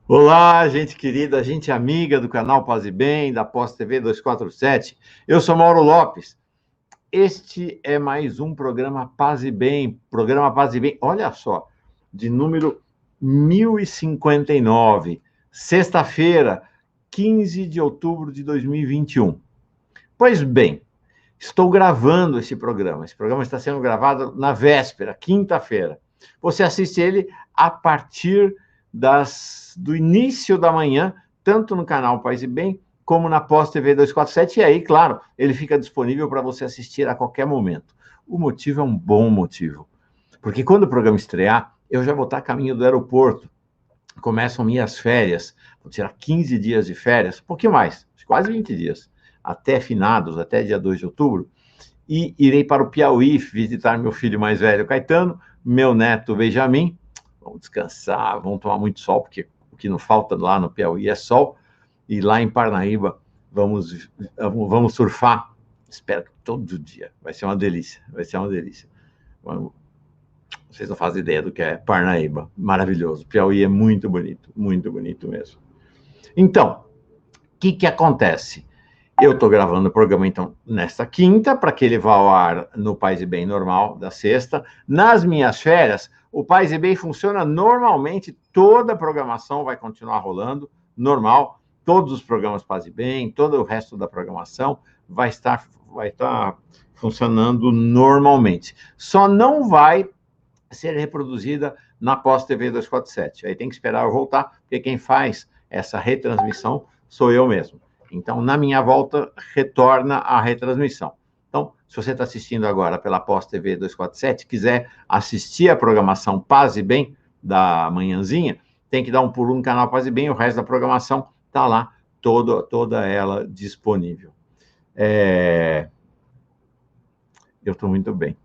Olá, gente querida, gente amiga do canal Paz e Bem, da Pós TV 247. Eu sou Mauro Lopes. Este é mais um programa Paz e Bem, olha só, de número 1059, sexta-feira, 15 de outubro de 2021. Pois bem, estou gravando esse programa. Esse programa está sendo gravado na véspera, quinta-feira. Você assiste ele a partir do início da manhã, tanto no canal Paz e Bem, como na Pós TV 247. E aí, claro, ele fica disponível para você assistir a qualquer momento. O motivo é um bom motivo. Porque quando o programa estrear, eu já vou estar a caminho do aeroporto. Começam minhas férias. Vou tirar 15 dias de férias, um pouquinho mais, quase 20 dias, até finados, até dia 2 de outubro. E irei para o Piauí visitar meu filho mais velho, Caetano, meu neto, Benjamin. Vamos descansar, vamos tomar muito sol, porque o que não falta lá no Piauí é sol. E lá em Parnaíba, vamos surfar. Espero que todo dia. Vai ser uma delícia, vai ser uma delícia. Vocês não fazem ideia do que é Parnaíba. Maravilhoso. Piauí é muito bonito mesmo. Então, o que acontece? Eu estou gravando o programa, então, nesta quinta, para que ele vá ao ar no Paz e Bem normal, da sexta. Nas minhas férias, o Paz e Bem funciona normalmente, toda a programação vai continuar rolando, normal, todos os programas Paz e Bem, todo o resto da programação vai estar funcionando normalmente. Só não vai ser reproduzida na Pós TV 247. Aí tem que esperar eu voltar, porque quem faz essa retransmissão sou eu mesmo. Então, na minha volta, retorna a retransmissão. Então, se você está assistindo agora pela Pós TV 247, quiser assistir a programação Paz e Bem da manhãzinha, tem que dar um pulo no canal Paz e Bem, o resto da programação está lá, toda ela disponível. Eu estou muito bem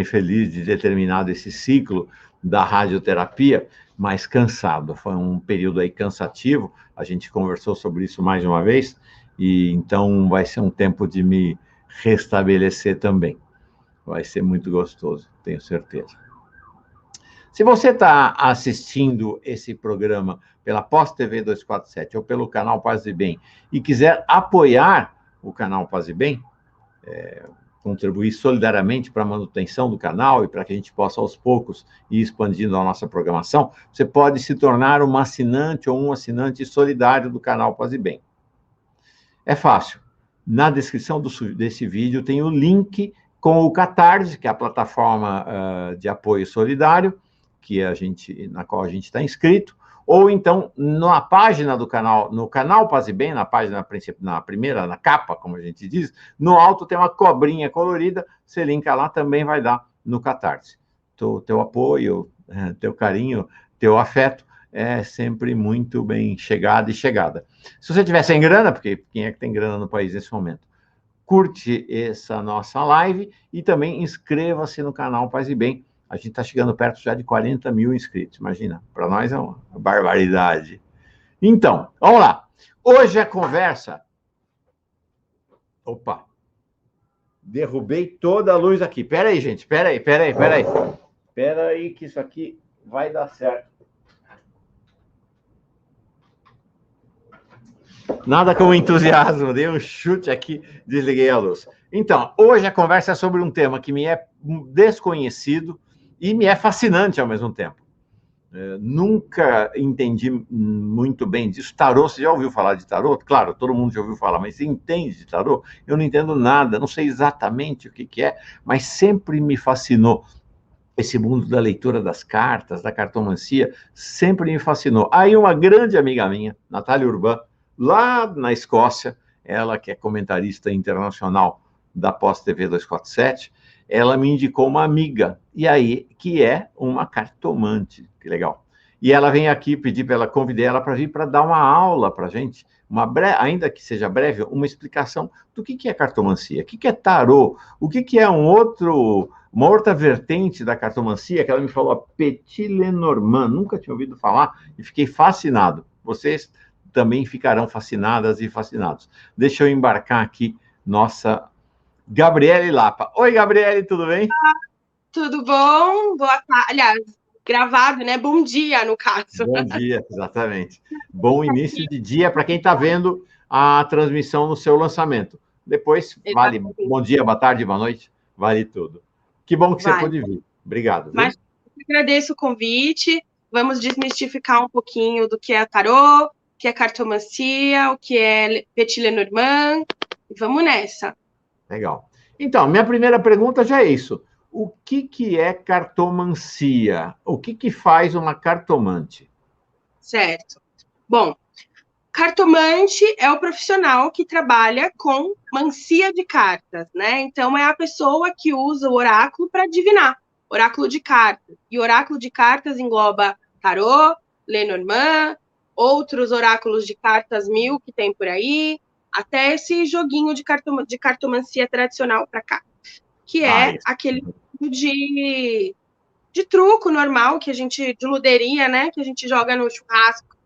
feliz de ter terminado esse ciclo da radioterapia, mas cansado. Foi um período aí cansativo, a gente conversou sobre isso mais de uma vez, e então vai ser um tempo de me restabelecer também. Vai ser muito gostoso, tenho certeza. Se você está assistindo esse programa pela Pós TV 247 ou pelo canal Paz e Bem e quiser apoiar o canal Paz e Bem, contribuir solidariamente para a manutenção do canal e para que a gente possa, aos poucos, ir expandindo a nossa programação, você pode se tornar um assinante ou um assinante solidário do canal Paz e Bem. É fácil. Na descrição desse vídeo tem o link com o Catarse, que é a plataforma de apoio solidário, na qual a gente está inscrito, ou então na página do canal, no canal Paz e Bem, na página na primeira, na capa, como a gente diz, no alto tem uma cobrinha colorida, você linka lá, também vai dar no Catarse. Teu apoio, teu carinho, teu afeto é sempre muito bem chegado e chegada. Se você tiver sem grana, porque quem é que tem grana no país nesse momento, curte essa nossa live e também inscreva-se no canal Paz e Bem. A gente está chegando perto já de 40 mil inscritos, imagina. Para nós é uma barbaridade. Então, vamos lá. Hoje a conversa... Opa! Derrubei toda a luz aqui. Espera aí, gente. Espera aí que isso aqui vai dar certo. Nada como entusiasmo. Dei um chute aqui, desliguei a luz. Então, hoje a conversa é sobre um tema que me é desconhecido e me é fascinante ao mesmo tempo. Nunca entendi muito bem disso. Tarô, você já ouviu falar de tarô? Claro, todo mundo já ouviu falar, mas você entende de tarô? Eu não entendo nada, não sei exatamente o que é, mas sempre me fascinou. Esse mundo da leitura das cartas, da cartomancia, sempre me fascinou. Aí uma grande amiga minha, Natália Urban, lá na Escócia, ela que é comentarista internacional da Pós TV 247, ela me indicou uma amiga, e aí, que é uma cartomante, que legal. E ela vem aqui pedir para ela, convidei ela para vir para dar uma aula para a gente, ainda que seja breve, uma explicação do que é cartomancia, o que é tarô, o que é uma outra vertente da cartomancia, que ela me falou, a Petit Lenormand, nunca tinha ouvido falar, e fiquei fascinado. Vocês também ficarão fascinadas e fascinados. Deixa eu embarcar aqui nossa Gabriele Lapa. Oi, Gabriele, tudo bem? Tudo bom? Boa tarde. Aliás, gravado, né? Bom dia, no caso. Bom dia, exatamente. Bom início de dia para quem está vendo a transmissão no seu lançamento. Depois, vale Exatamente. bom dia, boa tarde, boa noite, vale tudo. Que bom que você Vale. pôde vir. Obrigado, Mas viu? agradeço o convite. Vamos desmistificar um pouquinho do que é tarô, o que é cartomancia, o que é Petit Lenormand. Vamos nessa. Legal. Então, minha primeira pergunta já é isso. O que é cartomancia? O que faz uma cartomante? Certo. Bom, cartomante é o profissional que trabalha com mancia de cartas, né? Então, é a pessoa que usa o oráculo para adivinhar. Oráculo de cartas. E oráculo de cartas engloba tarô, Lenormand, outros oráculos de cartas 1000 que tem por aí, até esse joguinho de cartomancia tradicional para cá, que Ah, é isso. aquele de truco normal que a gente, de luderia, né? Que a gente joga no churrasco,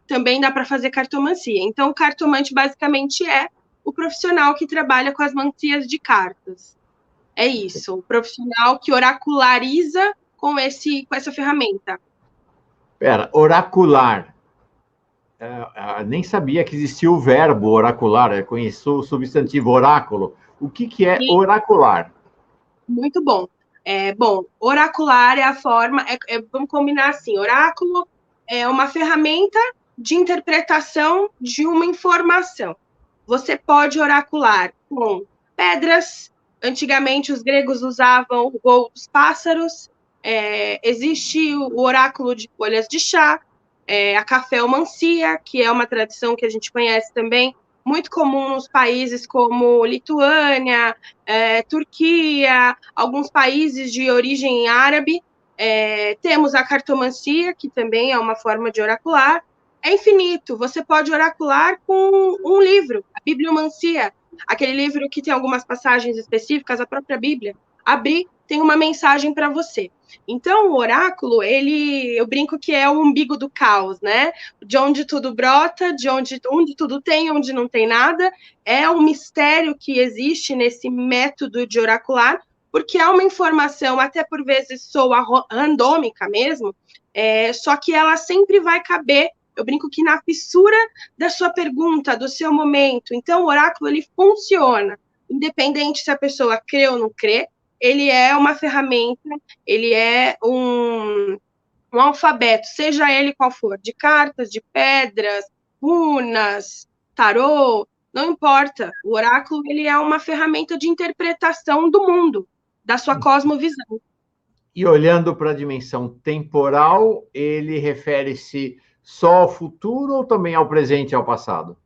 também dá para fazer cartomancia. Então, o cartomante basicamente é o profissional que trabalha com as mancias de cartas. É isso, o profissional que oraculariza com essa ferramenta. Pera, oracular. Nem sabia que existia o verbo oracular. Eu conheço o substantivo oráculo. O que é E oracular? muito bom. Bom, oracular é a forma, vamos combinar assim, oráculo é uma ferramenta de interpretação de uma informação. Você pode oracular com pedras. Antigamente, os gregos usavam o voo dos pássaros. Existe o oráculo de folhas de chá, a cafeomancia, que é uma tradição que a gente conhece também, muito comum nos países como Lituânia, Turquia, alguns países de origem árabe. Temos a cartomancia, que também é uma forma de oracular. É infinito. Você pode oracular com um livro, a bibliomancia, aquele livro que tem algumas passagens específicas, a própria Bíblia. Abrir, tem uma mensagem para você. Então, o oráculo, eu brinco que é o umbigo do caos, né? De onde tudo brota, de onde tudo tem, onde não tem nada. É um mistério que existe nesse método de oracular, porque é uma informação, até por vezes soa randômica mesmo, só que ela sempre vai caber. Eu brinco que na fissura da sua pergunta, do seu momento. Então, o oráculo, ele funciona. Independente se a pessoa crê ou não crê, ele é uma ferramenta, ele é um alfabeto, seja ele qual for, de cartas, de pedras, runas, tarô, não importa. O oráculo, ele é uma ferramenta de interpretação do mundo, da sua cosmovisão. E olhando para a dimensão temporal, ele refere-se só ao futuro ou também ao presente e ao passado?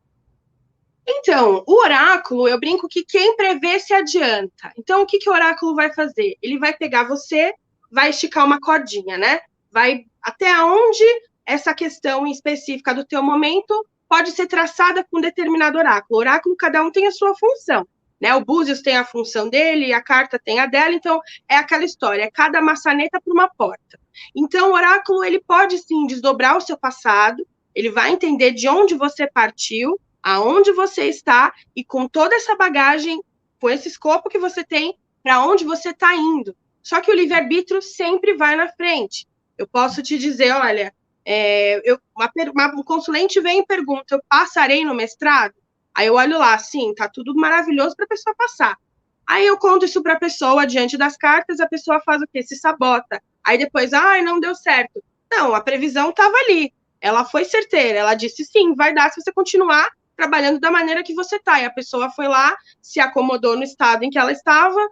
Então, o oráculo, eu brinco que quem prevê se adianta. Então, o que o oráculo vai fazer? Ele vai pegar você, vai esticar uma cordinha, né? Vai até onde essa questão específica do teu momento pode ser traçada com um determinado oráculo. O oráculo, cada um tem a sua função, né? O Búzios tem a função dele, a carta tem a dela, então é aquela história, é cada maçaneta para uma porta. Então, o oráculo, ele pode sim desdobrar o seu passado, ele vai entender de onde você partiu, aonde você está e com toda essa bagagem, com esse escopo que você tem, para onde você está indo. Só que o livre-arbítrio sempre vai na frente. Eu posso te dizer, olha, um consulente vem e pergunta, eu passarei no mestrado? Aí eu olho lá, sim, tá tudo maravilhoso para a pessoa passar. Aí eu conto isso para a pessoa diante das cartas, a pessoa faz o quê? Se sabota. Aí depois, não deu certo. Não, a previsão estava ali. Ela foi certeira, ela disse sim, vai dar se você continuar trabalhando da maneira que você está. E a pessoa foi lá, se acomodou no estado em que ela estava,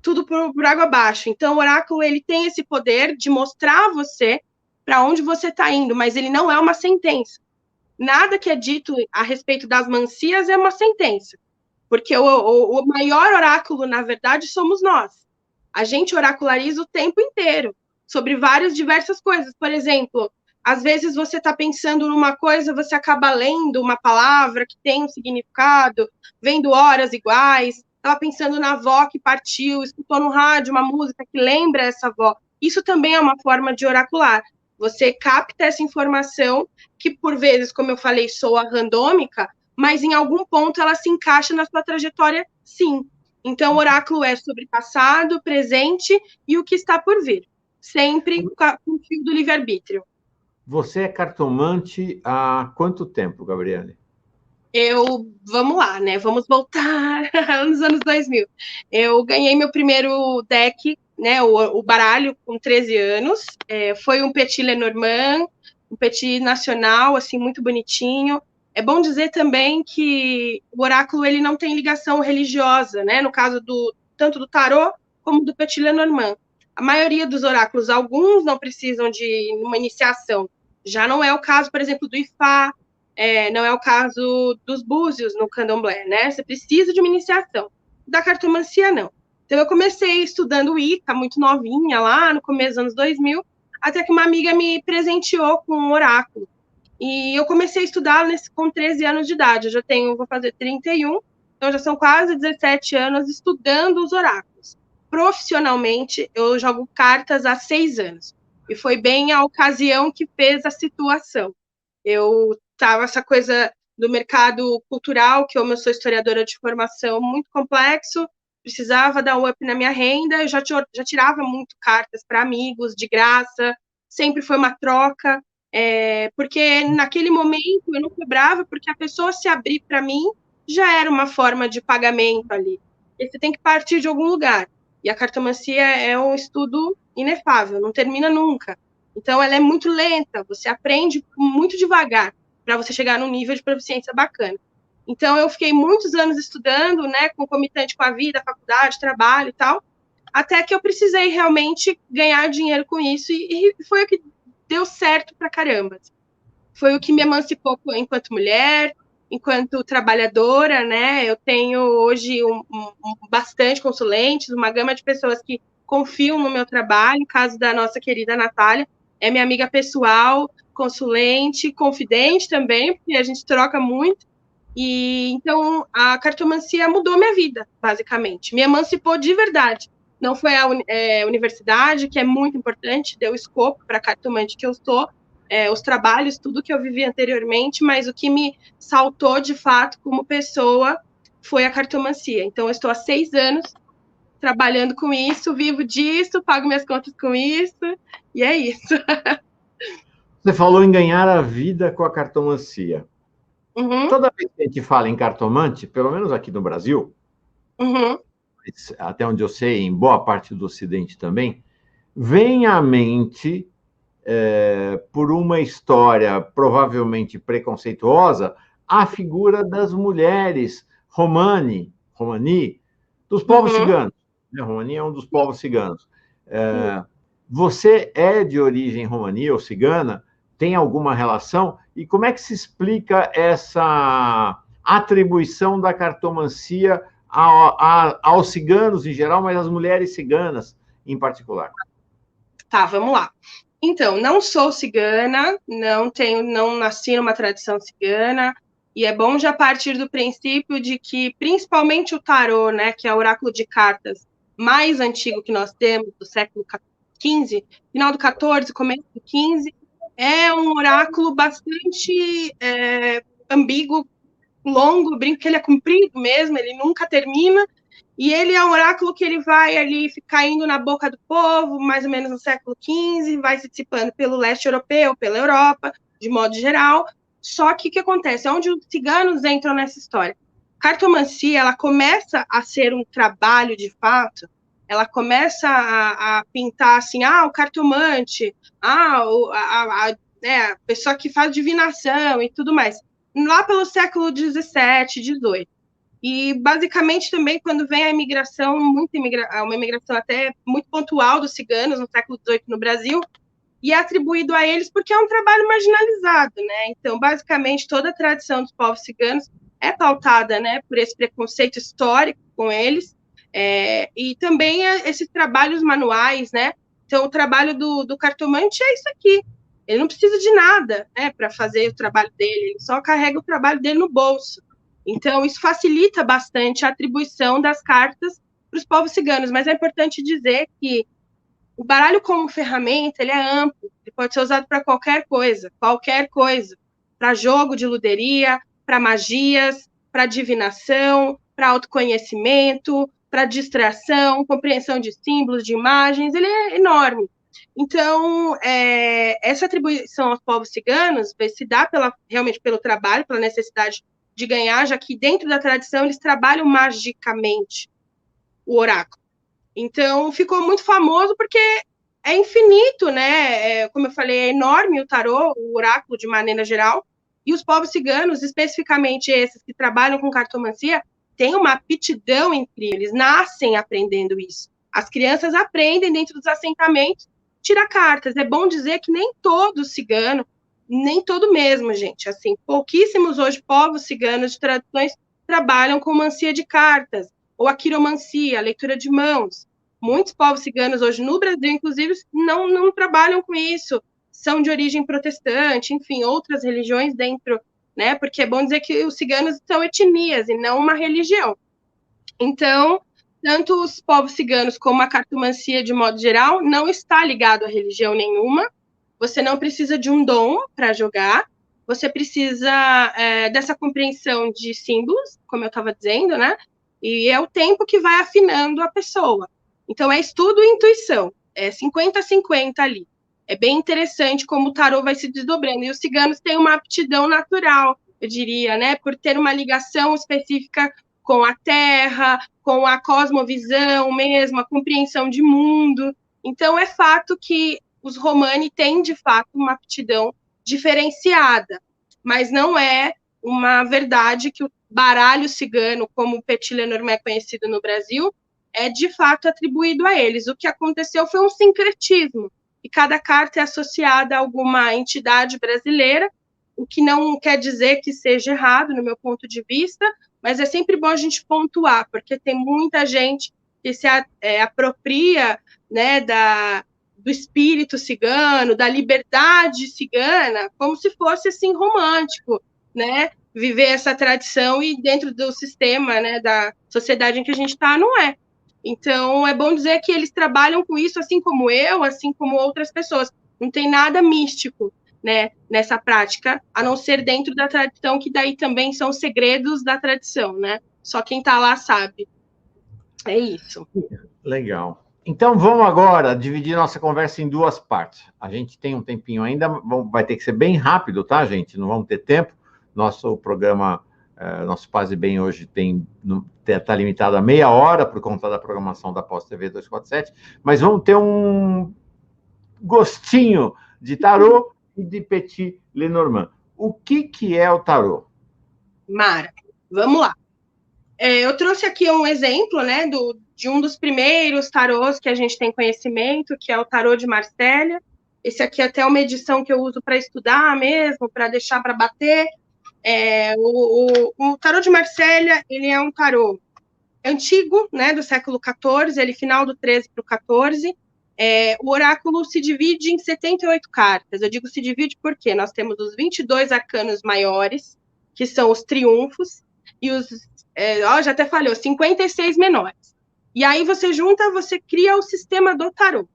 tudo por água abaixo. Então, o oráculo, ele tem esse poder de mostrar a você para onde você está indo, mas ele não é uma sentença. Nada que é dito a respeito das mancias é uma sentença, porque o maior oráculo, na verdade, somos nós. A gente oraculariza o tempo inteiro sobre várias diversas coisas. Por exemplo, às vezes você está pensando numa coisa, você acaba lendo uma palavra que tem um significado, vendo horas iguais, estava pensando na avó que partiu, escutou no rádio uma música que lembra essa avó. Isso também é uma forma de oracular. Você capta essa informação que, por vezes, como eu falei, soa randômica, mas em algum ponto ela se encaixa na sua trajetória, sim. Então, o oráculo é sobre passado, presente e o que está por vir. sempre com o fio do livre-arbítrio. Você é cartomante há quanto tempo, Gabriele? Vamos lá, né? Vamos voltar nos anos 2000. Eu ganhei meu primeiro deck, né? O baralho com 13 anos. Foi um Petit Lenormand, um Petit nacional, assim, muito bonitinho. É bom dizer também que o oráculo ele não tem ligação religiosa, né? No caso tanto do tarô como do Petit Lenormand. A maioria dos oráculos, alguns não precisam de uma iniciação. Já não é o caso, por exemplo, do Ifá, não é o caso dos búzios no candomblé, né? Você precisa de uma iniciação. Da cartomancia, não. Então, eu comecei estudando Wicca, muito novinha, lá no começo dos anos 2000, até que uma amiga me presenteou com um oráculo. E eu comecei a estudar com 13 anos de idade. Eu já vou fazer 31, então já são quase 17 anos estudando os oráculos. Profissionalmente, eu jogo cartas há 6 anos. E foi bem a ocasião que fez a situação. Eu estava essa coisa do mercado cultural, que eu sou historiadora de formação, muito complexo, precisava dar um up na minha renda, eu já tirava muito cartas para amigos, de graça, sempre foi uma troca, porque naquele momento eu não cobrava, porque a pessoa se abrir para mim já era uma forma de pagamento ali. E você tem que partir de algum lugar. E a cartomancia é um estudo inefável, não termina nunca. Então, ela é muito lenta, você aprende muito devagar para você chegar num nível de proficiência bacana. Então, eu fiquei muitos anos estudando, né, concomitante com a vida, faculdade, trabalho e tal, até que eu precisei realmente ganhar dinheiro com isso e foi o que deu certo pra caramba. Foi o que me emancipou enquanto mulher, enquanto trabalhadora, né? Eu tenho hoje bastante consulentes, uma gama de pessoas que confiam no meu trabalho, caso da nossa querida Natália, é minha amiga pessoal, consulente, confidente também, porque a gente troca muito. E então a cartomancia mudou minha vida, basicamente. Me emancipou de verdade. Não foi a universidade, que é muito importante, deu escopo para a cartomante que eu sou, os trabalhos, tudo que eu vivi anteriormente, mas o que me saltou de fato como pessoa foi a cartomancia. Então, eu estou há 6 anos trabalhando com isso, vivo disso, pago minhas contas com isso, e é isso. Você falou em ganhar a vida com a cartomancia. Uhum, Toda vez que a gente fala em cartomante, pelo menos aqui no Brasil, uhum, até onde eu sei, em boa parte do Ocidente também, vem à mente, por uma história provavelmente preconceituosa, a figura das mulheres romani, dos povos uhum. ciganos. Romani é um dos povos ciganos. Você é de origem romani ou cigana? Tem alguma relação? E como é que se explica essa atribuição da cartomancia aos ciganos em geral, mas às mulheres ciganas em particular? Tá, vamos lá. Então, não sou cigana, não nasci numa tradição cigana, e é bom já partir do princípio de que, principalmente o tarô, né, que é o oráculo de cartas mais antigo que nós temos, do século XV, final do XIV, começo do XV, é um oráculo bastante ambíguo, longo, brinco que ele é comprido mesmo, ele nunca termina, e ele é um oráculo que ele vai ali caindo na boca do povo, mais ou menos no século XV, vai se dissipando pelo leste europeu, pela Europa, de modo geral. Só que o que acontece? É onde os ciganos entram nessa história. Cartomancia, ela começa a ser um trabalho de fato, ela começa a pintar assim, o cartomante, a pessoa que faz divinação e tudo mais lá pelo século XVII, XVIII. E, basicamente, também, quando vem a imigração, uma imigração até muito pontual dos ciganos no século XVIII no Brasil, e é atribuído a eles porque é um trabalho marginalizado, né? Então, basicamente, toda a tradição dos povos ciganos é pautada, né, por esse preconceito histórico com eles, e também esses trabalhos manuais, né? Então, o trabalho do cartomante é isso aqui. Ele não precisa de nada, né, para fazer o trabalho dele, ele só carrega o trabalho dele no bolso. Então, isso facilita bastante a atribuição das cartas para os povos ciganos, mas é importante dizer que o baralho como ferramenta, ele é amplo, ele pode ser usado para qualquer coisa, para jogo de luderia, para magias, para divinação, para autoconhecimento, para distração, compreensão de símbolos, de imagens, ele é enorme. Então, essa atribuição aos povos ciganos se dá realmente pelo trabalho, pela necessidade de ganhar, já que dentro da tradição eles trabalham magicamente o oráculo. Então, ficou muito famoso porque é infinito, né? Como eu falei, é enorme o tarô, o oráculo de maneira geral, e os povos ciganos, especificamente esses que trabalham com cartomancia, têm uma aptidão incrível, eles nascem aprendendo isso. As crianças aprendem dentro dos assentamentos, tirar cartas. É bom dizer que nem todo cigano, nem todo mesmo, gente, assim, pouquíssimos hoje povos ciganos de tradições trabalham com mancia de cartas, ou a quiromancia, a leitura de mãos. Muitos povos ciganos hoje no Brasil, inclusive, não trabalham com isso, são de origem protestante, enfim, outras religiões dentro, né? Porque é bom dizer que os ciganos são etnias e não uma religião. Então, tanto os povos ciganos como a cartomancia, de modo geral, não está ligado a religião nenhuma. Você não precisa de um dom para jogar, você precisa dessa compreensão de símbolos, como eu estava dizendo, né? E é o tempo que vai afinando a pessoa. Então, é estudo e intuição. É 50-50 ali. É bem interessante como o tarô vai se desdobrando. E os ciganos têm uma aptidão natural, eu diria, né? Por ter uma ligação específica com a terra, com a cosmovisão mesmo, a compreensão de mundo. Então, é fato que os Romani têm, de fato, uma aptidão diferenciada. Mas não é uma verdade que o baralho cigano, como o Petit Lenormand é conhecido no Brasil, é de fato atribuído a eles. O que aconteceu foi um sincretismo, e cada carta é associada a alguma entidade brasileira, o que não quer dizer que seja errado, no meu ponto de vista, mas é sempre bom a gente pontuar, porque tem muita gente que se apropria, né, do espírito cigano, da liberdade cigana, como se fosse assim romântico, né? Viver essa tradição e dentro do sistema, né, da sociedade em que a gente está, não é. Então, é bom dizer que eles trabalham com isso, assim como eu, assim como outras pessoas. Não tem nada místico, né, nessa prática, a não ser dentro da tradição, que daí também são segredos da tradição, né? Só quem está lá sabe. É isso. Legal. Então, vamos agora dividir nossa conversa em duas partes. A gente tem um tempinho ainda, vai ter que ser bem rápido, tá, gente? Não vamos ter tempo. Nosso programa, nosso Paz e Bem hoje está limitado a meia hora por conta da programação da Pós TV 247, mas vamos ter um gostinho de tarô e de Petit Lenormand. O que é o tarô? Mara, vamos lá. Eu trouxe aqui um exemplo, né, de um dos primeiros tarôs que a gente tem conhecimento, que é o tarô de Marsella. Esse aqui é até uma edição que eu uso para estudar mesmo, para deixar para bater. O tarô de Marsella, ele é um tarô antigo, né, do século XIV, ele final do 13 para o 14. O oráculo se divide em 78 cartas. Eu digo se divide porque nós temos os 22 arcanos maiores, que são os triunfos, e os, já até falhou, 56 menores. E aí você junta, você cria o sistema do tarô.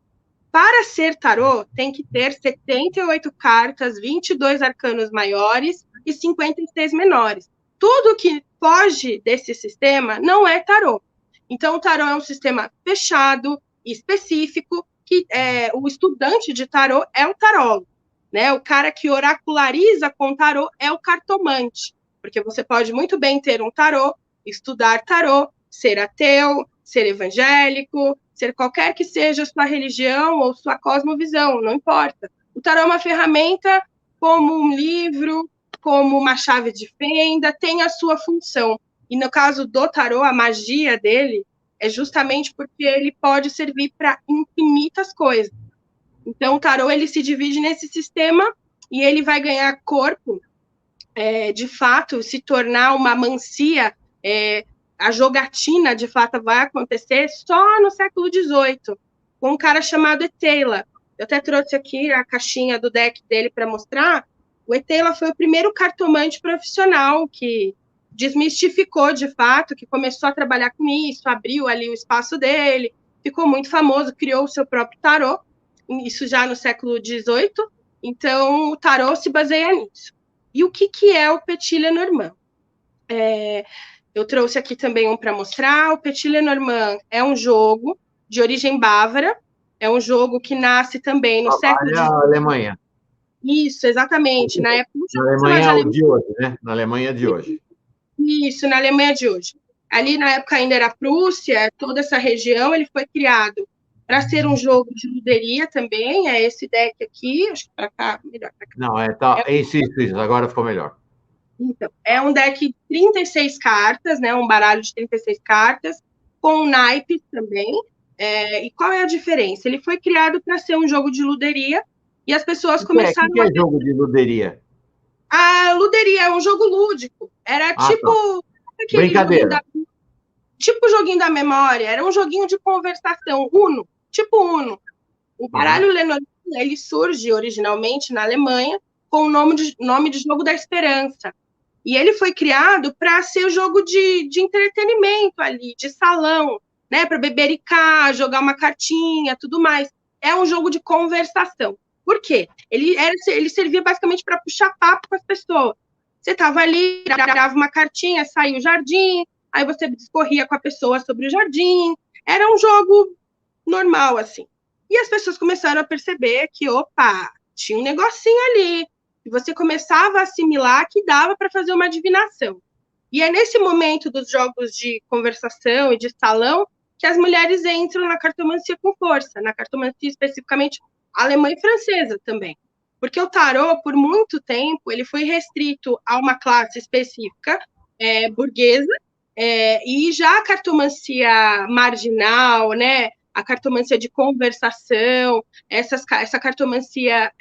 Para ser tarô, tem que ter 78 cartas, 22 arcanos maiores e 56 menores. Tudo que foge desse sistema não é tarô. Então, o tarô é um sistema fechado, específico, que o estudante de tarô é o tarólogo, né? O cara que oraculariza com tarô é o cartomante, porque você pode muito bem ter um tarô, estudar tarô, ser ateu, ser evangélico, ser qualquer que seja a sua religião ou sua cosmovisão, não importa. O tarô é uma ferramenta como um livro, como uma chave de fenda, tem a sua função. E no caso do tarô, a magia dele é justamente porque ele pode servir para infinitas coisas. Então, o tarô ele se divide nesse sistema e ele vai ganhar corpo, de fato, se tornar uma mancia, a jogatina, de fato, vai acontecer só no século XVIII, com um cara chamado Eteila. Eu até trouxe aqui a caixinha do deck dele para mostrar. O Eteila foi o primeiro cartomante profissional que desmistificou, de fato, que começou a trabalhar com isso, abriu ali o espaço dele, ficou muito famoso, criou o seu próprio tarô, isso já no século XVIII. Então, o tarô se baseia nisso. E o que é o Petit Lenormand? Eu trouxe aqui também um para mostrar. O Petit Lenormand é um jogo de origem bávara, É um jogo que nasce também no século Trabalha a XIX. Alemanha. Isso, exatamente. Na época, não Na chama de Alemanha Alemanha. de hoje, né? Na Alemanha de hoje. Isso, na Alemanha de hoje. Ali, na época, ainda era Prússia, toda essa região, ele foi criado para ser um jogo de luderia também. É esse deck aqui, acho que para cá, melhor para cá. Não, tá. Isso. Agora ficou melhor. Então, é um deck de 36 cartas, né? Um baralho de 36 cartas, com naipes também. E qual é a diferença? Ele foi criado para ser um jogo de luderia e as pessoas O começaram que a. é jogo de luderia? A luderia é um jogo lúdico. Era Ah, tá. tipo aquele joguinho Brincadeira. da. Tipo o joguinho da memória, era um joguinho de conversação, Uno, tipo Uno. O Uhum. baralho Lenormand, ele surge originalmente na Alemanha com o nome de Jogo da Esperança. E ele foi criado para ser um jogo de entretenimento ali, de salão, né? Para bebericar, jogar uma cartinha, tudo mais. É um jogo de conversação. Por quê? Ele servia basicamente para puxar papo com as pessoas. Você estava ali, grava uma cartinha, saiu o jardim, aí você discorria com a pessoa sobre o jardim. Era um jogo normal, assim. E as pessoas começaram a perceber que, opa, tinha um negocinho ali. E você começava a assimilar que dava para fazer uma adivinação. E é nesse momento dos jogos de conversação e de salão que as mulheres entram na cartomancia com força, na cartomancia especificamente alemã e francesa também. Porque o tarô, por muito tempo, ele foi restrito a uma classe específica, burguesa, e já a cartomancia marginal, né, a cartomancia de conversação, essa cartomancia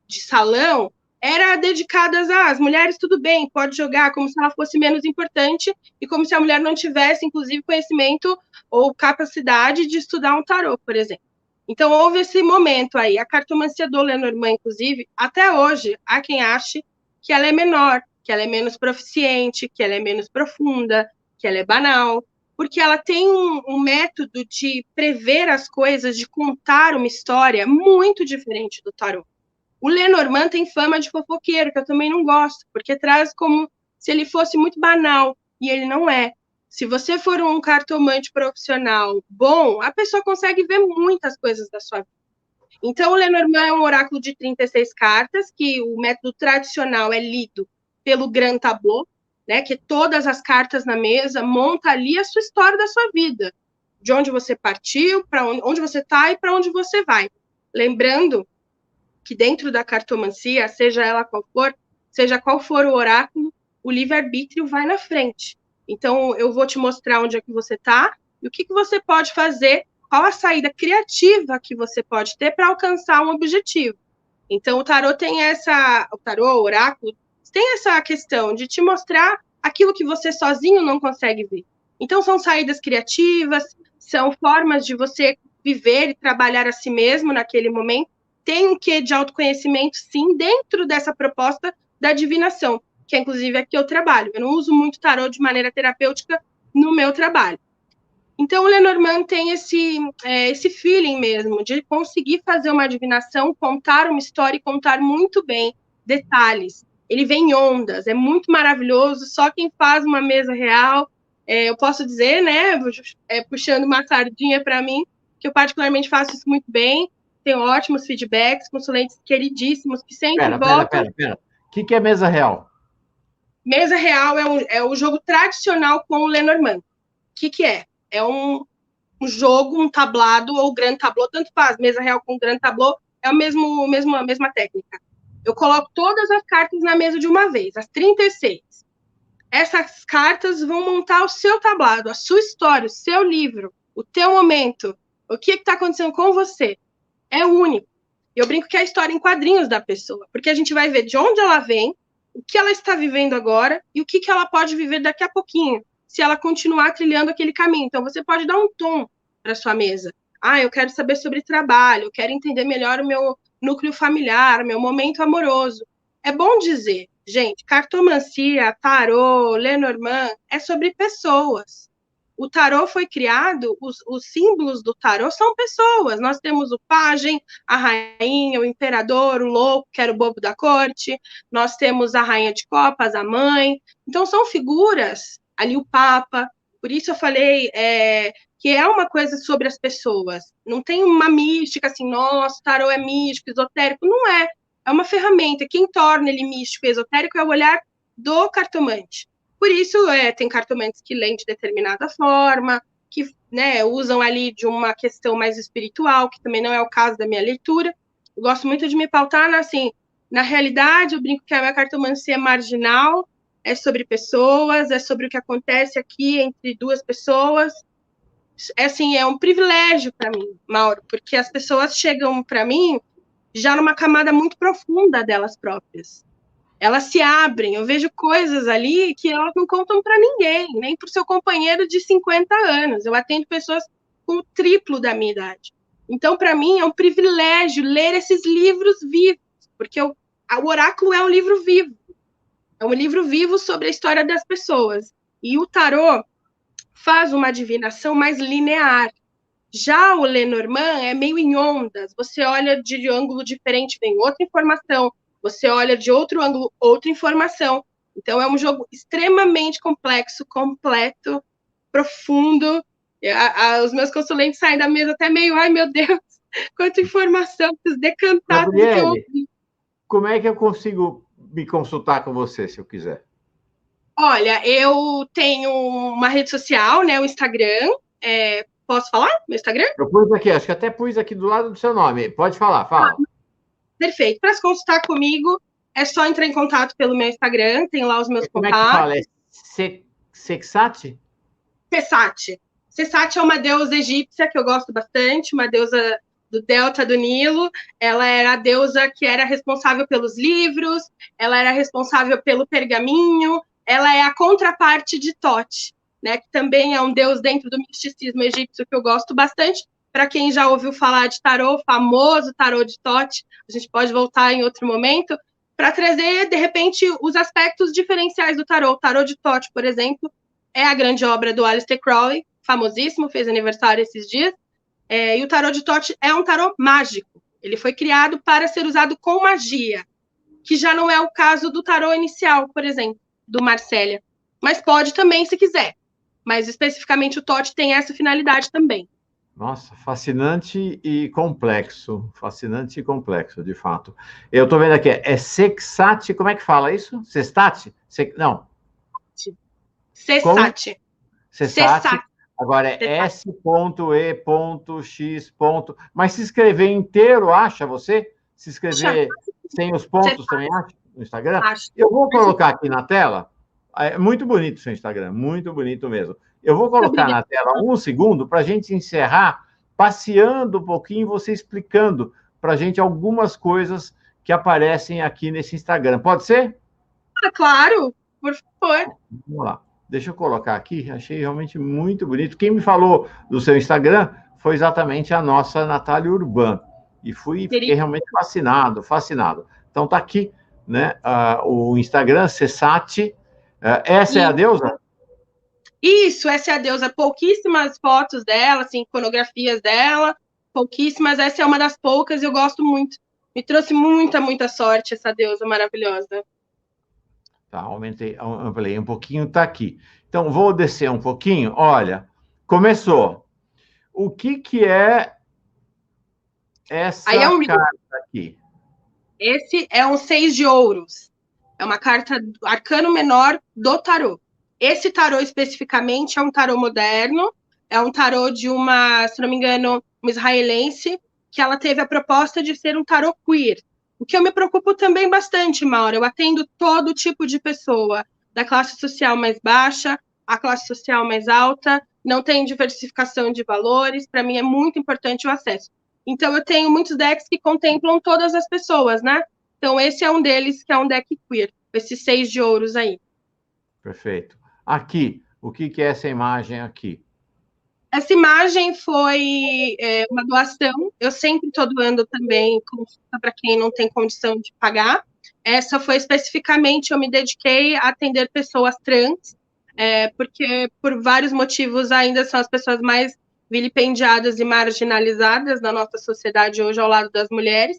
de salão, era dedicada às mulheres, tudo bem, pode jogar como se ela fosse menos importante e como se a mulher não tivesse, inclusive, conhecimento ou capacidade de estudar um tarô, por exemplo. Então, houve esse momento aí. A cartomancia do Lenormand, inclusive, até hoje, há quem ache que ela é menor, que ela é menos proficiente, que ela é menos profunda, que ela é banal, porque ela tem um método de prever as coisas, de contar uma história muito diferente do tarô. O Lenormand tem fama de fofoqueiro, que eu também não gosto, porque traz como se ele fosse muito banal, e ele não é. Se você for um cartomante profissional bom, a pessoa consegue ver muitas coisas da sua vida. Então, o Lenormand é um oráculo de 36 cartas, que o método tradicional é lido pelo Grand Tableau, né, que todas as cartas na mesa monta ali a sua história da sua vida, de onde você partiu, para onde você está e para onde você vai. Lembrando que dentro da cartomancia, seja qual for o oráculo, o livre-arbítrio vai na frente. Então, eu vou te mostrar onde é que você está e o que você pode fazer, qual a saída criativa que você pode ter para alcançar um objetivo. Então, o tarô, o oráculo, tem essa questão de te mostrar aquilo que você sozinho não consegue ver. Então, são saídas criativas, são formas de você viver e trabalhar a si mesmo naquele momento. Tem um quê de autoconhecimento, sim, dentro dessa proposta da divinação, que é, inclusive, aqui eu trabalho. Eu não uso muito tarô de maneira terapêutica no meu trabalho. Então, o Lenormand tem esse feeling mesmo de conseguir fazer uma adivinação, contar uma história e contar muito bem detalhes. Ele vem em ondas, é muito maravilhoso. Só quem faz uma mesa real, eu posso dizer, né, puxando uma sardinha para mim, que eu particularmente faço isso muito bem. Tenho ótimos feedbacks, consulentes queridíssimos que sempre voltam. Pera. O que é mesa real? Mesa real é o jogo tradicional com o Lenormand. O que é? É um jogo, um tablado ou grande tablô, tanto faz, mesa real com grande tablô, é a mesma técnica. Eu coloco todas as cartas na mesa de uma vez, as 36. Essas cartas vão montar o seu tablado, a sua história, o seu livro, o teu momento, o que está acontecendo com você. É único. Eu brinco que é a história em quadrinhos da pessoa, porque a gente vai ver de onde ela vem, o que ela está vivendo agora e o que ela pode viver daqui a pouquinho, se ela continuar trilhando aquele caminho. Então, você pode dar um tom para sua mesa. Eu quero saber sobre trabalho, eu quero entender melhor o meu núcleo familiar, meu momento amoroso. É bom dizer, gente, cartomancia, tarô, Lenormand, é sobre pessoas. O tarô foi criado, os símbolos do tarô são pessoas. Nós temos o pajem, a rainha, o imperador, o louco, que era o bobo da corte. Nós temos a rainha de copas, a mãe. Então, são figuras, ali o papa. Por isso eu falei que é uma coisa sobre as pessoas. Não tem uma mística assim, nossa, tarô é místico, esotérico. Não é. É uma ferramenta. Quem torna ele místico e esotérico é o olhar do cartomante. Por isso, tem cartomantes que leem de determinada forma, que, né, usam ali de uma questão mais espiritual, que também não é o caso da minha leitura. Eu gosto muito de me pautar assim, na realidade, eu brinco que a minha cartomancia é marginal, é sobre pessoas, é sobre o que acontece aqui entre duas pessoas. É assim, é um privilégio para mim, Mauro, porque as pessoas chegam para mim já numa camada muito profunda delas próprias. Elas se abrem, eu vejo coisas ali que elas não contam para ninguém, nem para o seu companheiro de 50 anos. Eu atendo pessoas com o triplo da minha idade. Então, para mim, é um privilégio ler esses livros vivos, porque o oráculo é um livro vivo. É um livro vivo sobre a história das pessoas. E o tarô faz uma divinação mais linear. Já o Lenormand é meio em ondas. Você olha de ângulo diferente, vem outra informação. Você olha de outro ângulo, outra informação. Então, é um jogo extremamente complexo, completo, profundo. Os meus consulentes saem da mesa até meio, ai meu Deus, quanta informação, preciso decantar tudo que eu ouvi. Como é que eu consigo me consultar com você, se eu quiser? Olha, eu tenho uma rede social, né, o Instagram. Posso falar? Meu Instagram? Eu pus aqui, acho que até pus aqui do lado do seu nome. Pode falar, fala. Perfeito. Para se consultar comigo, é só entrar em contato pelo meu Instagram, tem lá os meus contatos. Como é que fala? É Sexate? Sesate. Sesate é uma deusa egípcia que eu gosto bastante, uma deusa do delta do Nilo. Ela era a deusa que era responsável pelos livros, ela era responsável pelo pergaminho, ela é a contraparte de Tote, né, que também é um deus dentro do misticismo egípcio que eu gosto bastante. Para quem já ouviu falar de tarô, o famoso tarô de Tote, a gente pode voltar em outro momento, para trazer, de repente, os aspectos diferenciais do tarô. O tarô de Tote, por exemplo, é a grande obra do Aleister Crowley, famosíssimo, fez aniversário esses dias. E o tarô de Tote é um tarô mágico. Ele foi criado para ser usado com magia, que já não é o caso do tarô inicial, por exemplo, do Marcélia. Mas pode também, se quiser. Mas, especificamente, o Tote tem essa finalidade também. Nossa, fascinante e complexo. Fascinante e complexo, de fato. Eu estou vendo aqui, é Sexate, como é que fala isso? Sextate? Não. Sesate. Sesate. Agora é S.E.X. Mas se escrever inteiro, acha você? Se escrever sem os pontos, também acha? No Instagram? Acho. Eu vou colocar aqui na tela. É muito bonito o seu Instagram, muito bonito mesmo. Eu vou colocar na tela um segundo para a gente encerrar, passeando um pouquinho, você explicando para a gente algumas coisas que aparecem aqui nesse Instagram. Pode ser? Claro, por favor. Vamos lá. Deixa eu colocar aqui, achei realmente muito bonito. Quem me falou do seu Instagram foi exatamente a nossa Natália Urban. E fiquei realmente fascinado. Então tá aqui, né? O Instagram, Sesate. Essa é a deusa? Isso, essa é a deusa. Pouquíssimas fotos dela, assim, iconografias dela, pouquíssimas. Essa é uma das poucas e eu gosto muito. Me trouxe muita sorte essa deusa maravilhosa. Tá, ampliei um pouquinho, tá aqui. Então, vou descer um pouquinho. Olha, começou. O que é essa carta aqui? Esse é um 6 de ouros. É uma carta do arcano menor do tarô. Esse tarô especificamente é um tarô moderno, é um tarô de uma, se não me engano, uma israelense, que ela teve a proposta de ser um tarô queer. O que eu me preocupo também bastante, Maura, eu atendo todo tipo de pessoa, da classe social mais baixa à classe social mais alta, não tem diversificação de valores, para mim é muito importante o acesso. Então, eu tenho muitos decks que contemplam todas as pessoas, né? Então, esse é um deles, que é um deck queer, esses 6 de ouros aí. Perfeito. Aqui, o que é essa imagem aqui? Essa imagem foi uma doação. Eu sempre estou doando também consulta para quem não tem condição de pagar. Essa foi especificamente, eu me dediquei a atender pessoas trans, porque por vários motivos ainda são as pessoas mais vilipendiadas e marginalizadas na nossa sociedade hoje ao lado das mulheres.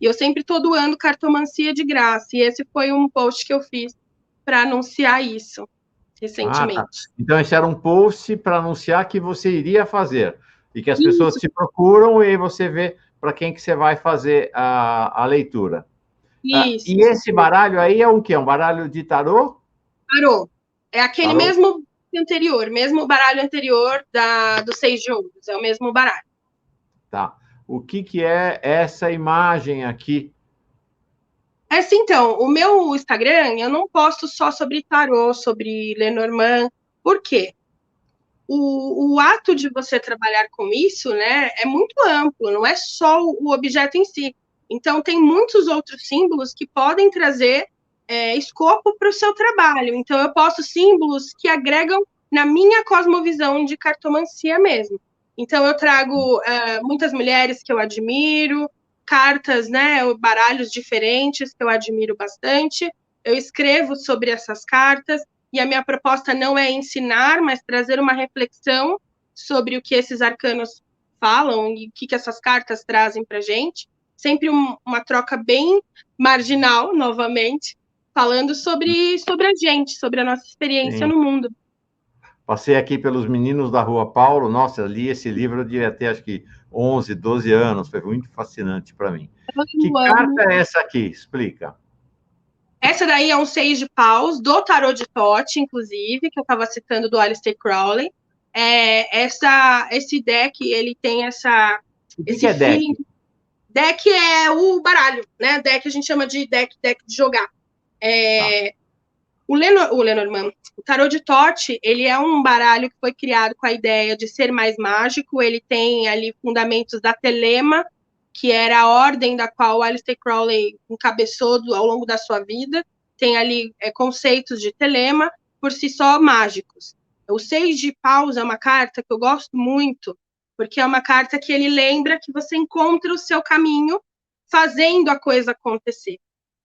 E eu sempre estou doando cartomancia de graça. E esse foi um post que eu fiz para anunciar isso. Ah, tá. recentemente. Então, esse era um post para anunciar que você iria fazer e que as pessoas Isso, te procuram e aí você vê para quem que você vai fazer a leitura. isso, E esse baralho aí é o quê? É um baralho de tarô? parou. É aquele Tarô? mesmo anterior, mesmo baralho anterior dos 6 de ouros, é o mesmo baralho. Tá. O que que é essa imagem aqui? É assim, então, o meu Instagram, eu não posto só sobre tarô, sobre Lenormand. Por quê? O ato de você trabalhar com isso, né, é muito amplo, não é só o objeto em si. Então, tem muitos outros símbolos que podem trazer escopo para o seu trabalho. Então, eu posto símbolos que agregam na minha cosmovisão de cartomancia mesmo. Então, eu trago muitas mulheres que eu admiro, cartas, né, baralhos diferentes que eu admiro bastante. Eu escrevo sobre essas cartas e a minha proposta não é ensinar, mas trazer uma reflexão sobre o que esses arcanos falam e o que essas cartas trazem para a gente. Sempre uma troca bem marginal, novamente, falando sobre a gente, sobre a nossa experiência Sim. no mundo. Passei aqui pelos Meninos da Rua Paulo. Nossa, eu li esse livro, eu devia ter acho que 11, 12 anos. Foi muito fascinante para mim. Que Eu carta amo. é essa aqui? Explica. Essa daí é um 6 de paus, do Tarot de Tote, inclusive, que eu estava citando do Aleister Crowley. Esse deck, ele tem O que esse é deck? feeling. Deck é o baralho, né? Deck a gente chama de deck de jogar. Tá. O Lenormand, o Tarot de Tote, ele é um baralho que foi criado com a ideia de ser mais mágico. Ele tem ali fundamentos da Telema, que era a ordem da qual o Aleister Crowley encabeçou ao longo da sua vida. Tem ali conceitos de Telema, por si só mágicos. O 6 de paus é uma carta que eu gosto muito, porque é uma carta que ele lembra que você encontra o seu caminho fazendo a coisa acontecer.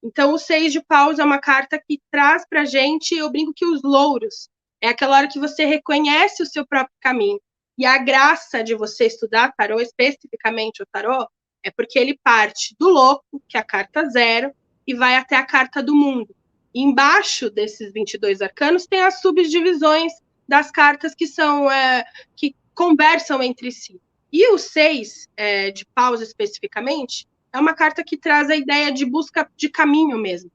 Então, o 6 de paus é uma carta que traz para a gente, eu brinco que os louros, é aquela hora que você reconhece o seu próprio caminho. E a graça de você estudar tarô, especificamente o tarô, é porque ele parte do louco, que é a carta 0, e vai até a carta do mundo. E embaixo desses 22 arcanos tem as subdivisões das cartas que conversam entre si. E o 6 de paus, especificamente, é uma carta que traz a ideia de busca de caminho mesmo.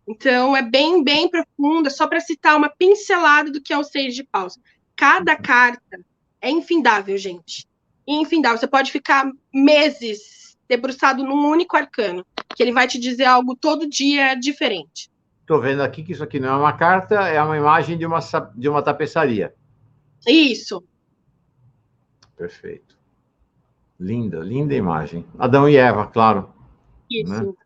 Então, é bem, bem profunda, só para citar uma pincelada do que é o 6 de paus. Cada carta é infindável, gente. Infindável. Você pode ficar meses debruçado num único arcano, que ele vai te dizer algo todo dia diferente. Estou vendo aqui que isso aqui não é uma carta, é uma imagem de uma tapeçaria. Isso. Perfeito. Linda, linda imagem. Adão e Eva, claro. Né? Isso.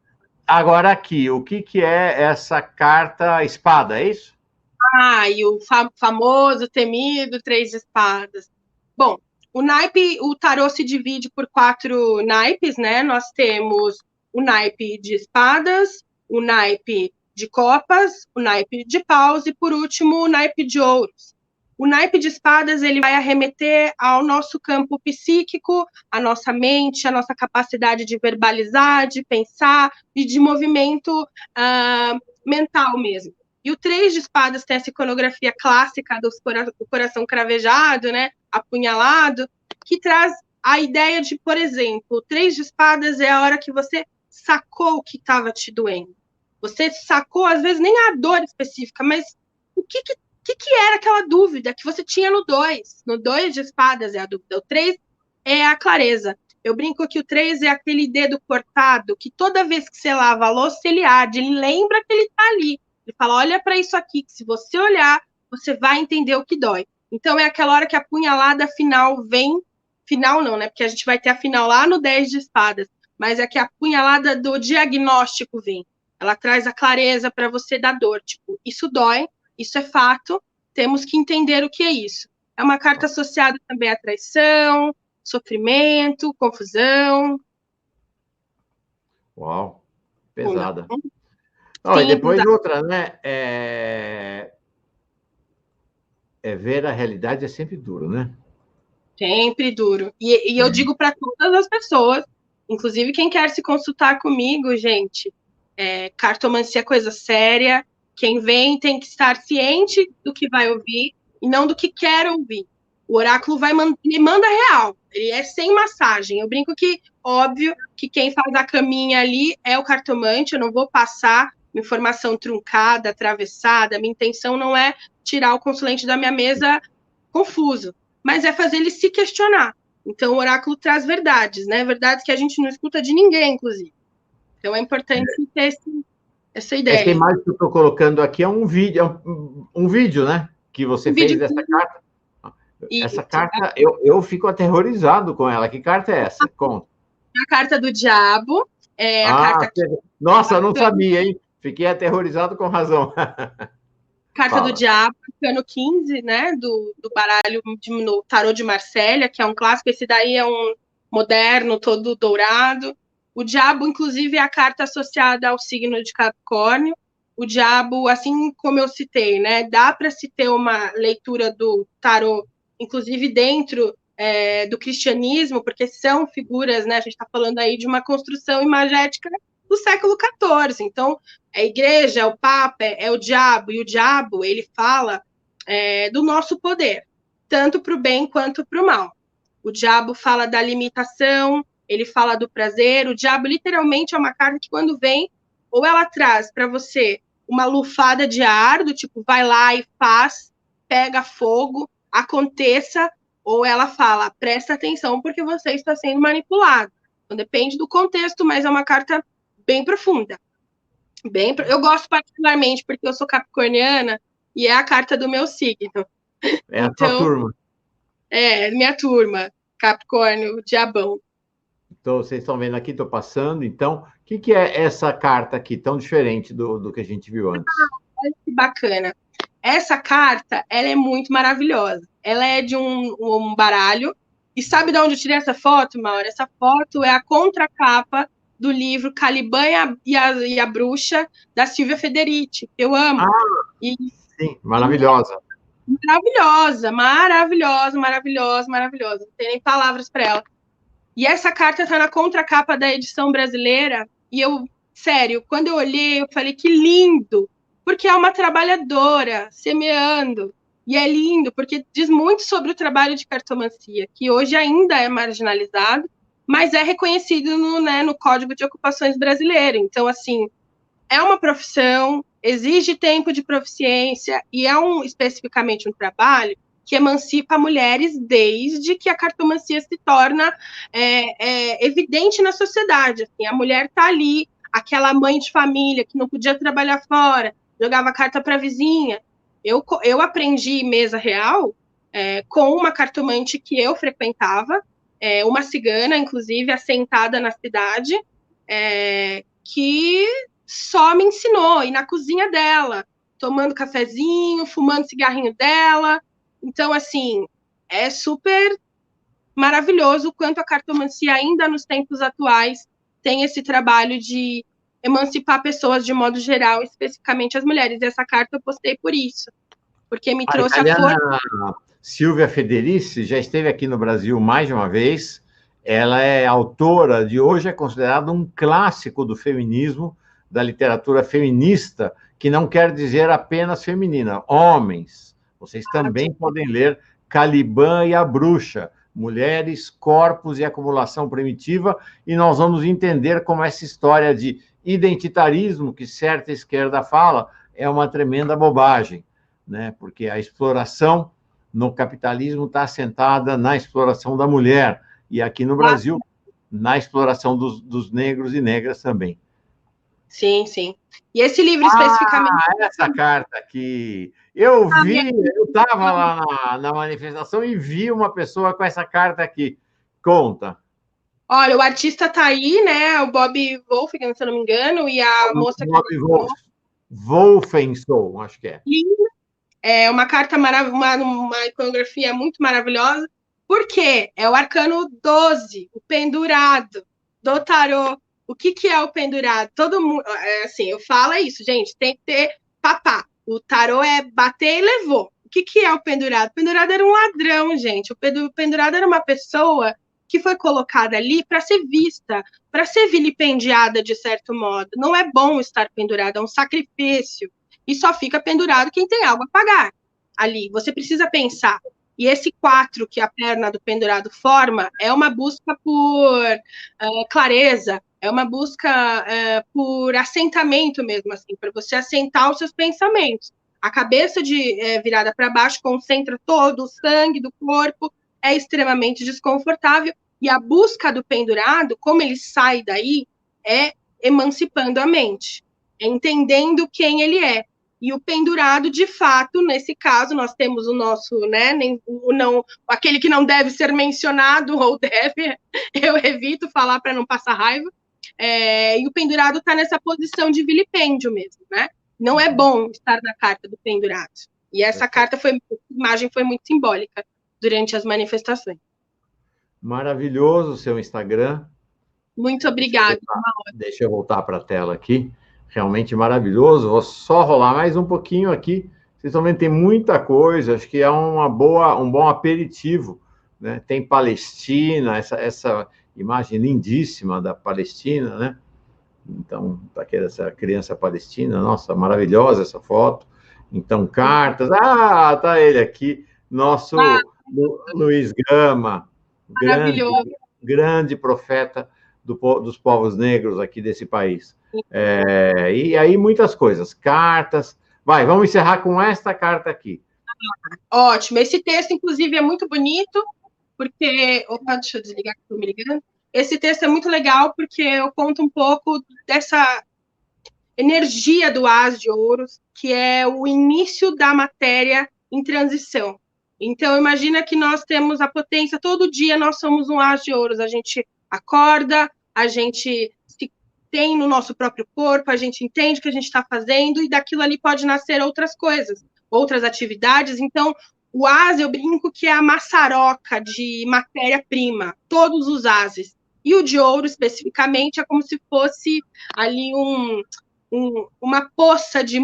Agora aqui, o que que é essa carta espada, é isso? E o famoso, temido 3 de espadas. Bom, o tarô se divide por 4 naipes, né? Nós temos o naipe de espadas, o naipe de copas, o naipe de paus e, por último, o naipe de ouros. O naipe de espadas, ele vai arremeter ao nosso campo psíquico, a nossa mente, a nossa capacidade de verbalizar, de pensar e de movimento mental mesmo. E o 3 de espadas tem essa iconografia clássica do coração cravejado, né, apunhalado, que traz a ideia de, por exemplo, o 3 de espadas é a hora que você sacou o que estava te doendo. Você sacou, às vezes, nem a dor específica, mas o que era aquela dúvida que você tinha no 2? No 2 de espadas é a dúvida. O 3 é a clareza. Eu brinco que o 3 é aquele dedo cortado que toda vez que você lava a louça, ele arde, ele lembra que ele está ali. Ele fala, olha para isso aqui, que se você olhar, você vai entender o que dói. Então, é aquela hora que a punhalada final vem, final não, né? Porque a gente vai ter a final lá no 10 de espadas, mas é que a punhalada do diagnóstico vem. Ela traz a clareza para você da dor. Tipo, isso dói, isso é fato, temos que entender o que é isso. É uma carta associada também à traição, sofrimento, confusão. Uau, Funda. pesada. Oh, e Sim, depois outra, né? Ver a realidade é sempre duro, né? sempre duro. E eu digo para todas as pessoas, inclusive quem quer se consultar comigo, gente, cartomancia é coisa séria, Quem vem tem que estar ciente do que vai ouvir e não do que quer ouvir. O oráculo ele manda real, ele é sem massagem. Eu brinco que, óbvio, que quem faz a caminha ali é o cartomante, eu não vou passar informação truncada, atravessada, minha intenção não é tirar o consulente da minha mesa confuso, mas é fazer ele se questionar. Então, o oráculo traz verdades, né? Verdades que a gente não escuta de ninguém, inclusive. Então, é importante ter essa ideia. Essa imagem que eu estou colocando aqui é um vídeo, né? Que você fez dessa carta. Essa carta, eu fico aterrorizado com ela. Que carta é essa? Conta. A carta do diabo. É a carta que... Nossa, não sabia, hein? Fiquei aterrorizado com razão. Carta do Diabo, ano 15, né? Do baralho no Tarô de Marsella, que é um clássico. Esse daí é um moderno, todo dourado. O Diabo, inclusive, é a carta associada ao signo de Capricórnio. O Diabo, assim como eu citei, né? Dá para se ter uma leitura do tarô, inclusive dentro do cristianismo, porque são figuras, né? A gente está falando aí de uma construção imagética do século XIV. Então, a igreja, é o Papa, é o diabo, e o diabo, ele fala do nosso poder, tanto para o bem quanto para o mal. O diabo fala da limitação, ele fala do prazer. O diabo, literalmente, é uma carta que, quando vem, ou ela traz para você uma lufada de ar, do tipo, vai lá e faz, pega fogo, aconteça, ou ela fala, presta atenção, porque você está sendo manipulado. Então, depende do contexto, mas é uma carta bem profunda. Eu gosto particularmente porque eu sou capricorniana e é a carta do meu signo. É a tua turma. É, minha turma, Capricórnio, Diabão. Então, vocês estão vendo aqui, estou passando. Então, o que é essa carta aqui, tão diferente do que a gente viu antes? Olha que bacana. Essa carta, ela é muito maravilhosa. Ela é de um baralho. E sabe de onde eu tirei essa foto, Maura? Essa foto é a contracapa do livro Caliban e a Bruxa, da Silvia Federici. Eu amo. Sim, maravilhosa. Maravilhosa, maravilhosa, maravilhosa, maravilhosa. Não tem nem palavras para ela. E essa carta está na contracapa da edição brasileira. E eu, sério, quando eu olhei, eu falei que lindo, porque é uma trabalhadora semeando. E é lindo, porque diz muito sobre o trabalho de cartomancia, que hoje ainda é marginalizado, mas é reconhecido no Código de Ocupações brasileiro. Então, assim, é uma profissão, exige tempo de proficiência e é especificamente um trabalho que emancipa mulheres desde que a cartomancia se torna evidente na sociedade. Assim, a mulher está ali, aquela mãe de família que não podia trabalhar fora, jogava carta para a vizinha. Eu aprendi mesa real com uma cartomante que eu frequentava, uma cigana, inclusive, assentada na cidade, que só me ensinou, e na cozinha dela, tomando cafezinho, fumando cigarrinho dela. Então, assim, é super maravilhoso o quanto a cartomancia, ainda nos tempos atuais, tem esse trabalho de emancipar pessoas de modo geral, especificamente as mulheres. E essa carta eu postei por isso, porque me trouxe a força. Silvia Federici já esteve aqui no Brasil mais de uma vez. Ela é autora de, hoje é considerado um clássico do feminismo, da literatura feminista, que não quer dizer apenas feminina. Homens, vocês também podem ler Caliban e a Bruxa, Mulheres, Corpos e Acumulação Primitiva, e nós vamos entender como essa história de identitarismo que certa esquerda fala é uma tremenda bobagem, né? Porque a exploração no capitalismo está assentada na exploração da mulher, e aqui no Brasil, na exploração dos negros e negras também. Sim, sim. E esse livro especificamente... essa carta aqui. Eu estava lá na manifestação e vi uma pessoa com essa carta aqui. Conta. Olha, o artista tá aí, né? O Bob Wolfgang, se eu não me engano, e a moça... Bob Wolfensohn, acho que é. É uma carta maravilhosa, uma iconografia muito maravilhosa, porque é o arcano 12, o pendurado do tarô. O que é o pendurado? Todo mundo, assim, eu falo isso, gente, tem que ter papá. O tarô é bater e levou. O que é o pendurado? O pendurado era um ladrão, gente. O pendurado era uma pessoa que foi colocada ali para ser vista, para ser vilipendiada de certo modo. Não é bom estar pendurado, é um sacrifício. e só fica pendurado quem tem algo a pagar ali. Você precisa pensar. E esse 4 que a perna do pendurado forma é uma busca por clareza, é uma busca por assentamento mesmo, assim, para você assentar os seus pensamentos. A cabeça virada para baixo concentra todo o sangue do corpo, é extremamente desconfortável, e a busca do pendurado, como ele sai daí, é emancipando a mente, é entendendo quem ele é. E o pendurado, de fato, nesse caso, nós temos o nosso, né, aquele que não deve ser mencionado, ou deve, eu evito falar para não passar raiva, e o pendurado está nessa posição de vilipêndio mesmo, né? Não é bom estar na carta do pendurado. E essa imagem foi muito simbólica durante as manifestações. Maravilhoso o seu Instagram. Muito obrigada. Deixa eu voltar para a tela aqui. Realmente maravilhoso. Vou só rolar mais um pouquinho aqui. Vocês estão vendo, tem muita coisa. Acho que é um bom aperitivo, né? Tem Palestina, essa imagem lindíssima da Palestina, né? Então, tá aqui essa criança palestina. Nossa, maravilhosa essa foto. Então, cartas. Ah, tá ele aqui. Nosso Luiz Gama. Grande profeta dos povos negros aqui desse país. E aí, muitas coisas, cartas. Vamos encerrar com esta carta aqui. Ótimo. Esse texto, inclusive, é muito bonito, porque... Opa, deixa eu desligar que estou me ligando. Esse texto é muito legal, porque eu conto um pouco dessa energia do As de Ouros, que é o início da matéria em transição. Então, imagina que nós temos a potência, todo dia nós somos um As de Ouros, a gente acorda, a gente se tem no nosso próprio corpo, a gente entende o que a gente está fazendo, e daquilo ali pode nascer outras coisas, outras atividades. Então, o As, eu brinco que é a maçaroca de matéria-prima, todos os ases. E o de ouro, especificamente, é como se fosse ali uma poça de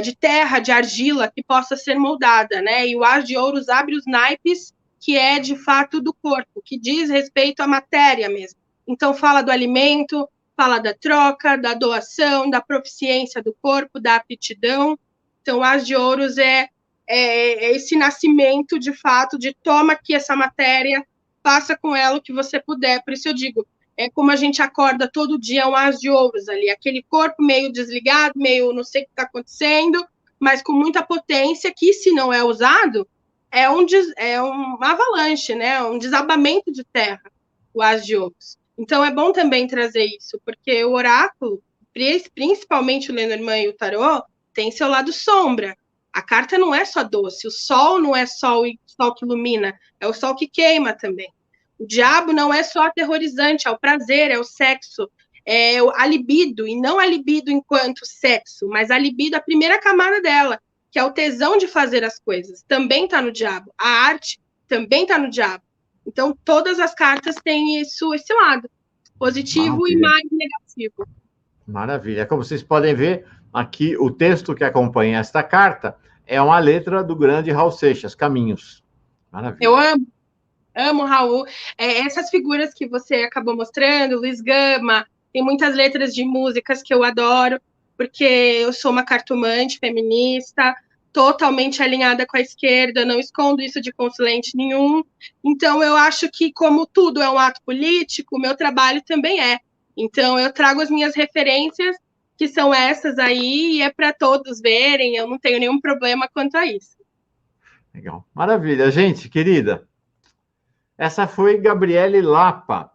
de terra, de argila, que possa ser moldada, né? E o As de Ouros abre os naipes, que é, de fato, do corpo, que diz respeito à matéria mesmo. Então, fala do alimento, fala da troca, da doação, da proficiência do corpo, da aptidão. Então, o As de Ouros é esse nascimento, de fato, de toma aqui essa matéria, faça com ela o que você puder. Por isso eu digo, é como a gente acorda todo dia, um As de Ouros ali, aquele corpo meio desligado, meio não sei o que está acontecendo, mas com muita potência, que se não é usado, é uma avalanche, né? Um desabamento de terra, o As de Ouros. Então é bom também trazer isso, porque o oráculo, principalmente o Lenormand e o tarô, tem seu lado sombra. A carta não é só doce, o sol não é só o sol que ilumina, é o sol que queima também. O diabo não é só aterrorizante, é o prazer, é o sexo, é a libido, e não a libido enquanto sexo, mas a libido, a primeira camada dela, que é o tesão de fazer as coisas, também está no diabo. A arte também está no diabo. Então, todas as cartas têm esse lado, positivo. Maravilha. E mais negativo. Maravilha. Como vocês podem ver, aqui o texto que acompanha esta carta é uma letra do grande Raul Seixas, Caminhos. Maravilha. Eu amo Raul. Essas figuras que você acabou mostrando, Luiz Gama, tem muitas letras de músicas que eu adoro, porque eu sou uma cartomante feminista, totalmente alinhada com a esquerda, não escondo isso de consulente nenhum. Então, eu acho que, como tudo é um ato político, o meu trabalho também é. Então, eu trago as minhas referências, que são essas aí, e é para todos verem, eu não tenho nenhum problema quanto a isso. Legal. Maravilha. Gente, querida, essa foi Gabriele Lapa,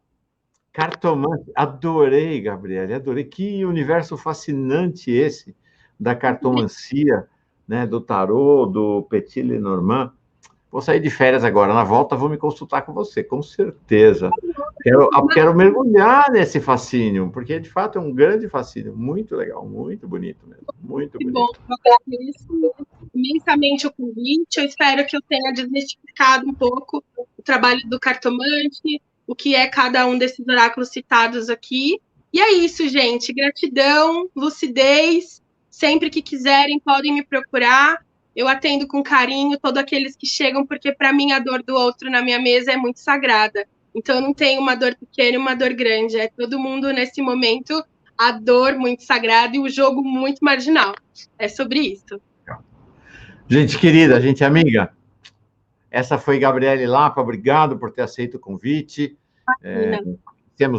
cartomante. Adorei, Gabriele, adorei. Que universo fascinante esse da cartomancia, né, do tarô, do Petit Lenormand. Vou sair de férias agora. Na volta, vou me consultar com você, com certeza. Quero mergulhar nesse fascínio, porque, de fato, é um grande fascínio. Muito legal, muito bonito mesmo. Muito bonito. Bom, eu agradeço imensamente o convite. Eu espero que eu tenha desmistificado um pouco o trabalho do cartomante, o que é cada um desses oráculos citados aqui. E é isso, gente. Gratidão, lucidez. Sempre que quiserem, podem me procurar. Eu atendo com carinho todos aqueles que chegam, porque, para mim, a dor do outro na minha mesa é muito sagrada. Então, eu não tenho uma dor pequena e uma dor grande. É todo mundo, nesse momento, a dor muito sagrada e o jogo muito marginal. É sobre isso. Gente querida, gente amiga, essa foi Gabriele Lapa, obrigado por ter aceito o convite.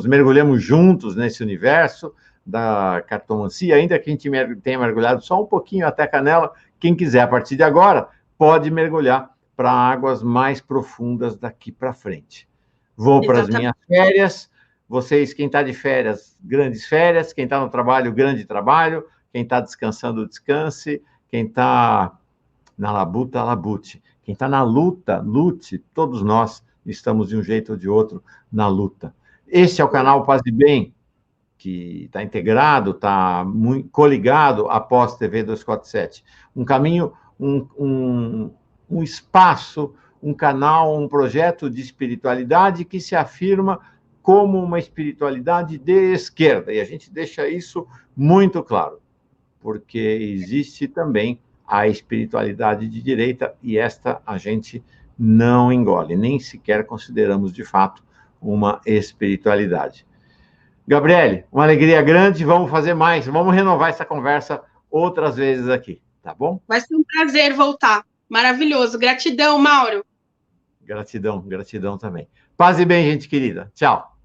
Mergulhamos juntos nesse universo da cartomancia, ainda que a gente tenha mergulhado só um pouquinho até a canela, quem quiser, a partir de agora, pode mergulhar para águas mais profundas daqui para frente. Vou para as minhas férias, vocês, quem está de férias, grandes férias, quem está no trabalho, grande trabalho, quem está descansando, descanse, quem está na labuta, labute, quem está na luta, lute, todos nós estamos de um jeito ou de outro na luta. Esse é o canal Paz e Bem, que está integrado, está coligado à Pós TV 247. Um caminho, um espaço, um canal, um projeto de espiritualidade que se afirma como uma espiritualidade de esquerda. E a gente deixa isso muito claro, porque existe também a espiritualidade de direita e esta a gente não engole, nem sequer consideramos de fato uma espiritualidade. Gabriele, uma alegria grande, vamos fazer mais, vamos renovar essa conversa outras vezes aqui, tá bom? Vai ser um prazer voltar. Maravilhoso. Gratidão, Mauro. Gratidão, gratidão também. Paz e bem, gente querida. Tchau.